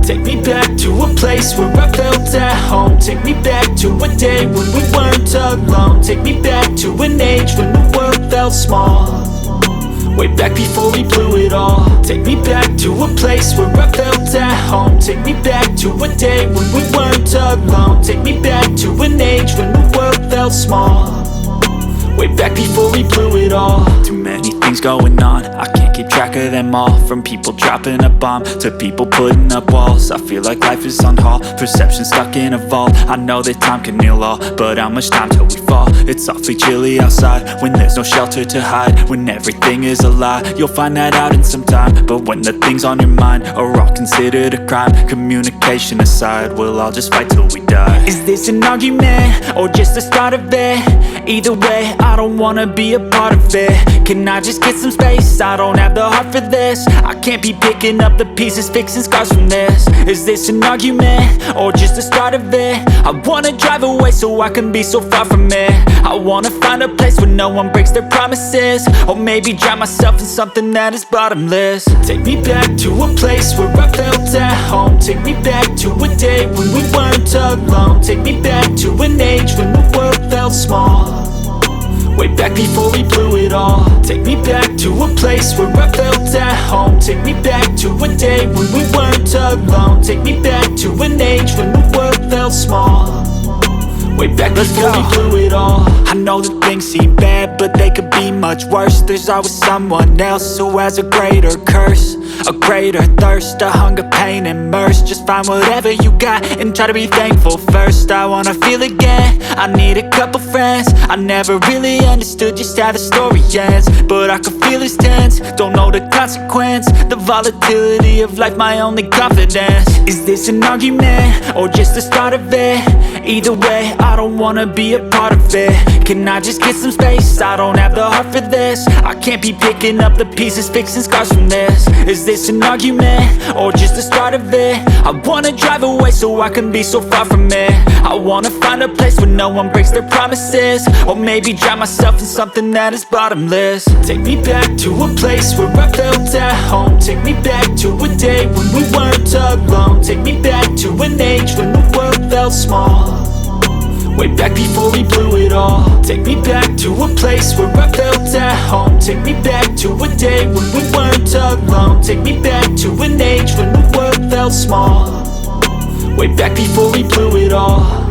Take me back to a place where I felt at home. Take me back to a day when we weren't alone. Take me back to an age when the world felt small, way back before we blew it all. Take me back to a place where I felt at home. Take me back to a day when we weren't alone. Take me back to an age when the world felt small, way back before we blew it all. Too many things going on, I can't keep track of them all. From people dropping a bomb to people putting up walls. I feel like life is on hold, perception stuck in a vault. I know that time can heal all, but how much time till we fall? It's awfully chilly outside when there's no shelter to hide. When everything is a lie, you'll find that out in some time. But when the things on your mind are all considered a crime, communication aside, we'll all just fight till we die. Is this an argument or just the start of it? Either way, I don't wanna be a part of it. Can I just get some space? I don't have the heart for this. I can't be picking up the pieces, fixing scars from this. Is this an argument or just the start of it? I wanna drive away so I can be so far from it. I wanna find a place where no one breaks their promises, or maybe drown myself in something that is bottomless. Take me back to a place where I felt at home. Take me back to a day when we weren't alone. Take me back to an age when the world felt small, way back before we blew it all. Take me back to a place where I felt at home. Take me back to a day when we weren't alone. Take me back to an age when the world felt small, way back before we blew it all. I know that things seem bad, but they could be much worse. There's always someone else who has a greater curse, a greater thirst, a hunger, pain, and mercy. Just find whatever you got and try to be thankful first. I wanna feel again, I need a couple friends. I never really understood just how the story ends, but I can feel it's tense, don't know the consequence. The volatility of life, my only confidence. Is this an argument or just the start of it? Either way, I don't wanna be a part of it. Can I just get some space? I don't have the heart for this. I can't be picking up the pieces, fixing scars from this. Is this an argument or just the start of it? I wanna drive away so I can be so far from it. I wanna find a place where no one breaks their promises, or maybe drown myself in something that is bottomless. Take me back to a place where I felt at home. Take me back to a day when we weren't alone. Take me back to an age when the world felt small, way back before we blew it all. Take me back to a place where I felt at home. Take me back to a day when we weren't alone. Take me back to an age when the world felt small, way back before we blew it all.